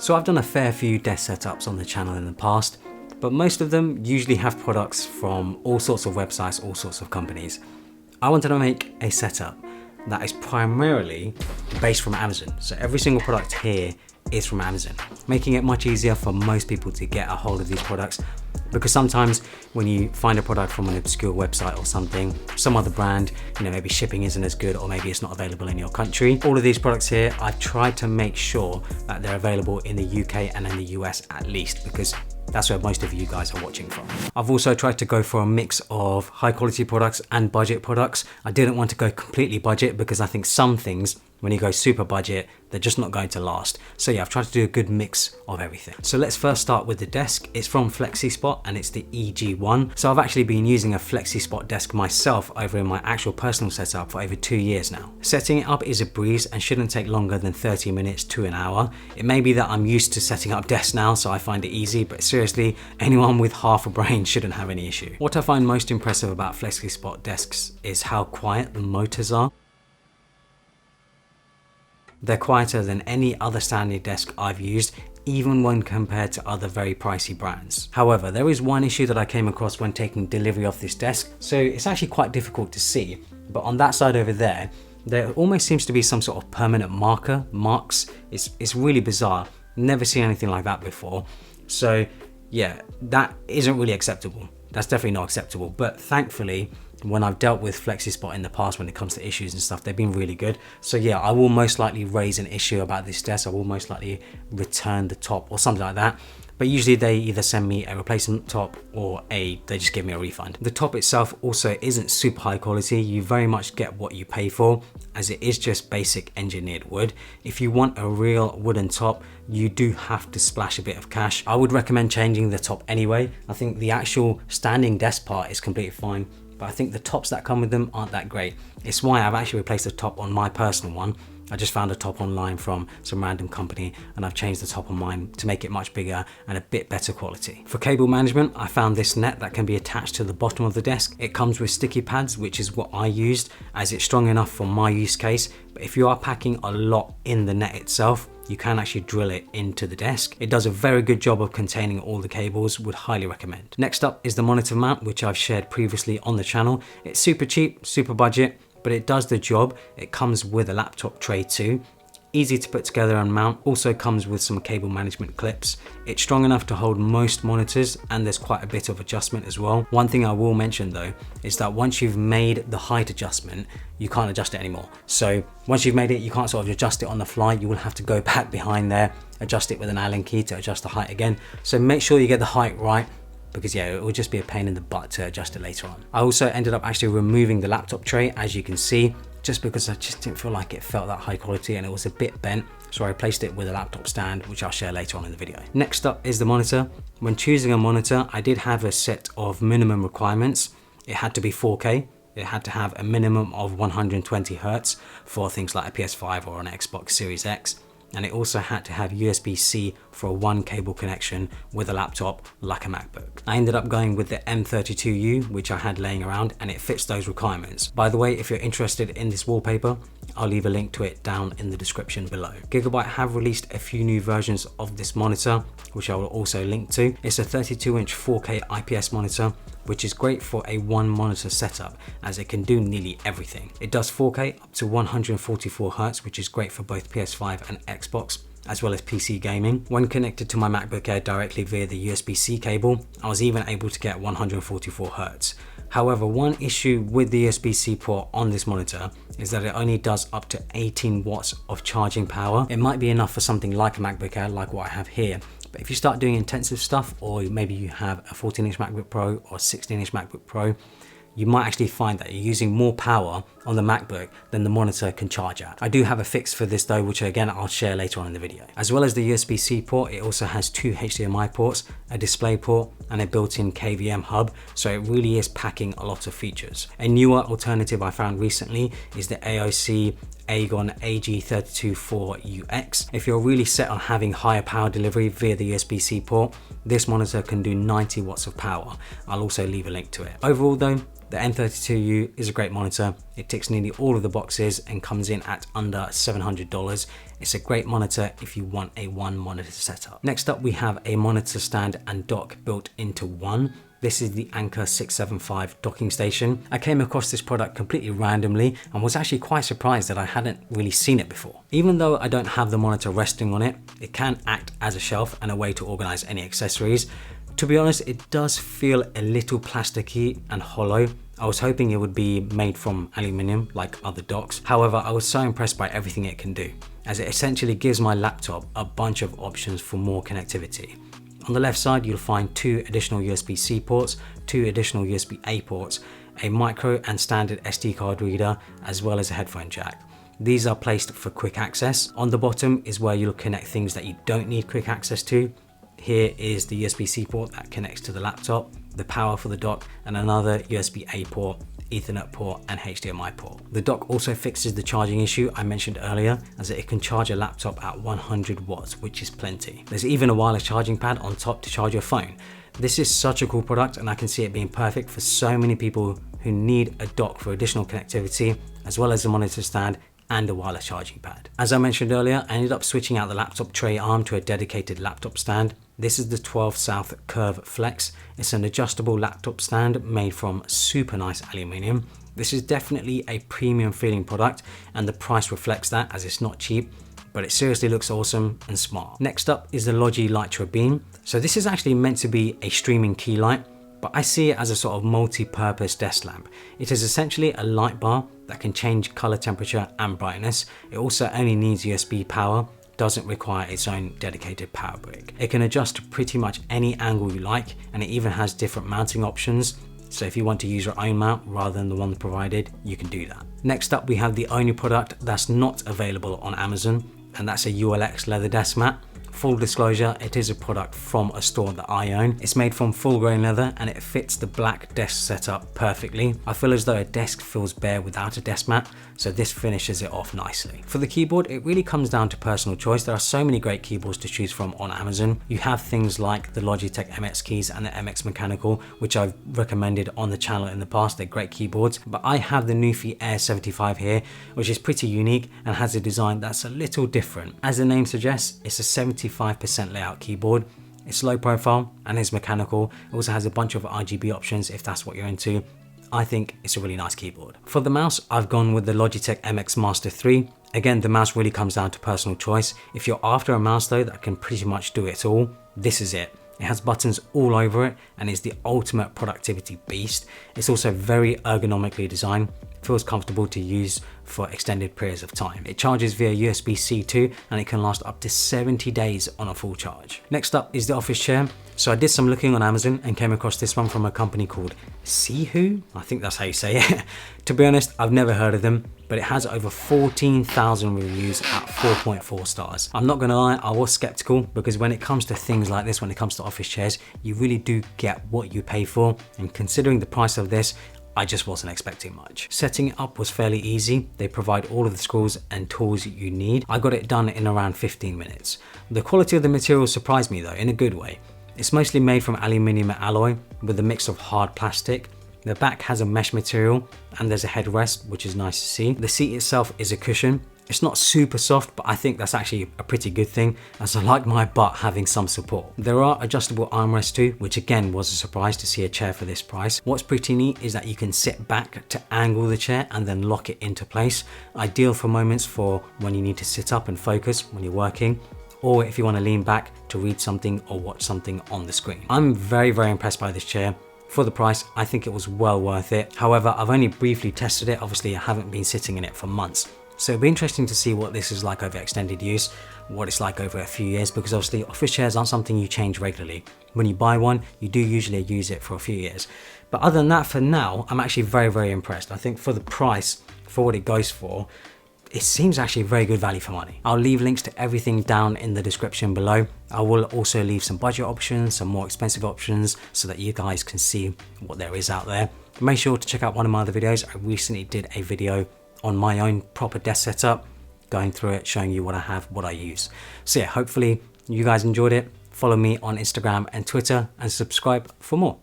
So I've done a fair few desk setups on the channel in the past, but most of them usually have products from all sorts of websites, all sorts of companies. I wanted to make a setup that is primarily based from Amazon. So every single product here is from Amazon, making it much easier for most people to get a hold of these products. Because sometimes when you find a product from an obscure website or something, some other brand, maybe shipping isn't as good, or maybe it's not available in your country. All of these products here, I've tried to make sure that they're available in the UK and in the US at least, because that's where most of you guys are watching from. I've also tried to go for a mix of high quality products and budget products. I didn't want to go completely budget because I think some things, when you go super budget, they're just not going to last. So yeah, I've tried to do a good mix of everything. So let's first start with the desk. It's from FlexiSpot and it's the EG1. So I've actually been using a FlexiSpot desk myself over in my actual personal setup for over 2 years now. Setting it up is a breeze and shouldn't take longer than 30 minutes to an hour. It may be that I'm used to setting up desks now, so I find it easy, but seriously, anyone with half a brain shouldn't have any issue. What I find most impressive about FlexiSpot desks is how quiet the motors are. They're quieter than any other standing desk I've used, even when compared to other very pricey brands. However, there is one issue that I came across when taking delivery of this desk, so it's actually quite difficult to see, but on that side over there almost seems to be some sort of permanent marks. It's really bizarre. Never seen anything like that before. So yeah, that isn't really acceptable. That's definitely not acceptable, but thankfully, when I've dealt with FlexiSpot in the past when it comes to issues and stuff, they've been really good. So yeah, I will most likely raise an issue about this desk. I will most likely return the top or something like that. But usually they either send me a replacement top or they just give me a refund. The top itself also isn't super high quality. You very much get what you pay for, as it is just basic engineered wood. If you want a real wooden top, you do have to splash a bit of cash. I would recommend changing the top anyway. I think the actual standing desk part is completely fine, but I think the tops that come with them aren't that great. It's why I've actually replaced the top on my personal one. I just found a top online from some random company and I've changed the top on mine to make it much bigger and a bit better quality. For cable management, I found this net that can be attached to the bottom of the desk. It comes with sticky pads, which is what I used, as it's strong enough for my use case. But if you are packing a lot in the net itself, you can actually drill it into the desk. It does a very good job of containing all the cables, would highly recommend. Next up is the monitor mount, which I've shared previously on the channel. It's super cheap, super budget, but it does the job. It comes with a laptop tray too. Easy to put together and mount. Also comes with some cable management clips. It's strong enough to hold most monitors and there's quite a bit of adjustment as well. One thing I will mention though is that once you've made the height adjustment, you can't adjust it anymore. So once you've made it, you can't sort of adjust it on the fly. You will have to go back behind there, adjust it with an Allen key to adjust the height again. So make sure you get the height right, because yeah, it will just be a pain in the butt to adjust it later on. I also ended up actually removing the laptop tray, as you can see, just because I just didn't feel like it felt that high quality and it was a bit bent. So I replaced it with a laptop stand, which I'll share later on in the video. Next up is the monitor. When choosing a monitor, I did have a set of minimum requirements. It had to be 4K. It had to have a minimum of 120 Hertz for things like a PS5 or an Xbox Series X. And it also had to have USB-C for a one cable connection with a laptop like a MacBook. I ended up going with the M32U, which I had laying around, and it fits those requirements. By the way, if you're interested in this wallpaper, I'll leave a link to it down in the description below. Gigabyte have released a few new versions of this monitor, which I will also link to. It's a 32-inch 4K IPS monitor, which is great for a one monitor setup as it can do nearly everything. It does 4K up to 144 Hz, which is great for both PS5 and Xbox, as well as PC gaming. When connected to my MacBook Air directly via the USB-C cable, I was even able to get 144 Hz. However, one issue with the USB-C port on this monitor is that it only does up to 18 watts of charging power. It might be enough for something like a MacBook Air, like what I have here, but if you start doing intensive stuff, or maybe you have a 14-inch MacBook Pro or 16-inch MacBook Pro, you might actually find that you're using more power on the MacBook than the monitor can charge at. I do have a fix for this though, which again I'll share later on in the video. As well as the USB-C port, it also has two HDMI ports, a display port, and a built-in KVM hub, so it really is packing a lot of features. A newer alternative I found recently is the AOC Agon AG324UX. If you're really set on having higher power delivery via the USB-C port, this monitor can do 90 watts of power. I'll also leave a link to it. Overall though, the M32U is a great monitor. It ticks nearly all of the boxes and comes in at under $700. It's a great monitor if you want a one monitor setup. Next up, we have a monitor stand and dock built into one. This is the Anker 675 docking station. I came across this product completely randomly and was actually quite surprised that I hadn't really seen it before. Even though I don't have the monitor resting on it, it can act as a shelf and a way to organize any accessories. To be honest, it does feel a little plasticky and hollow. I was hoping it would be made from aluminium like other docks. However, I was so impressed by everything it can do, as it essentially gives my laptop a bunch of options for more connectivity. On the left side, you'll find 2 additional USB-C ports, 2 additional USB-A ports, a micro and standard SD card reader, as well as a headphone jack. These are placed for quick access. On the bottom is where you'll connect things that you don't need quick access to. Here is the USB-C port that connects to the laptop, the power for the dock, and another USB-A port, Ethernet port, and HDMI port. The dock also fixes the charging issue I mentioned earlier, as it can charge a laptop at 100 watts, which is plenty. There's even a wireless charging pad on top to charge your phone. This is such a cool product, and I can see it being perfect for so many people who need a dock for additional connectivity, as well as a monitor stand and a wireless charging pad. As I mentioned earlier, I ended up switching out the laptop tray arm to a dedicated laptop stand. This is the 12 South Curve Flex. It's an adjustable laptop stand made from super nice aluminium. This is definitely a premium feeling product, and the price reflects that, as it's not cheap, but it seriously looks awesome and smart. Next up is the Logi Litra Beam. So this is actually meant to be a streaming key light, but I see it as a sort of multi-purpose desk lamp. It is essentially a light bar that can change color temperature and brightness. It also only needs USB power, doesn't require its own dedicated power brick. It can adjust to pretty much any angle you like, and it even has different mounting options. So if you want to use your own mount rather than the one provided, you can do that. Next up, we have the only product that's not available on Amazon, and that's a ULX leather desk mat. Full disclosure, it is a product from a store that I own. It's made from full grain leather and it fits the black desk setup perfectly. I feel as though a desk feels bare without a desk mat, so this finishes it off nicely. For the keyboard, it really comes down to personal choice. There are so many great keyboards to choose from on Amazon. You have things like the Logitech MX keys and the MX Mechanical, which I've recommended on the channel in the past. They're great keyboards, but I have the Nufy Air 75 here, which is pretty unique and has a design that's a little different. As the name suggests, it's a 75% layout keyboard. It's low profile and is mechanical. It also has a bunch of RGB options if that's what you're into. I think it's a really nice keyboard. For the mouse, I've gone with the Logitech MX Master 3. Again, the mouse really comes down to personal choice. If you're after a mouse though that can pretty much do it all, this is it. It has buttons all over it and is the ultimate productivity beast. It's also very ergonomically designed. It feels comfortable to use for extended periods of time. It charges via USB-C too, and it can last up to 70 days on a full charge. Next up is the office chair. So I did some looking on Amazon and came across this one from a company called Sihu. I think that's how you say it. To be honest, I've never heard of them, but it has over 14,000 reviews at 4.4 stars. I'm not gonna lie, I was skeptical because when it comes to things like this, when it comes to office chairs, you really do get what you pay for. And considering the price of this, I just wasn't expecting much. Setting it up was fairly easy. They provide all of the screws and tools you need. I got it done in around 15 minutes. The quality of the material surprised me though, in a good way. It's mostly made from aluminium alloy with a mix of hard plastic. The back has a mesh material and there's a headrest, which is nice to see. The seat itself is a cushion. It's not super soft, but I think that's actually a pretty good thing, as I like my butt having some support. There are adjustable armrests too, which again was a surprise to see a chair for this price. What's pretty neat is that you can sit back to angle the chair and then lock it into place. Ideal for moments for when you need to sit up and focus when you're working, or if you want to lean back to read something or watch something on the screen. I'm very, very impressed by this chair. For the price, I think it was well worth it. However, I've only briefly tested it. Obviously, I haven't been sitting in it for months. So it'll be interesting to see what this is like over extended use, what it's like over a few years, because obviously office chairs aren't something you change regularly. When you buy one, you do usually use it for a few years. But other than that, for now, I'm actually very, very impressed. I think for the price, for what it goes for, it seems actually very good value for money. I'll leave links to everything down in the description below. I will also leave some budget options, some more expensive options, so that you guys can see what there is out there. Make sure to check out one of my other videos. I recently did a video on my own proper desk setup, going through it, showing you what I have, what I use. So yeah, hopefully you guys enjoyed it. Follow me on Instagram and Twitter and subscribe for more.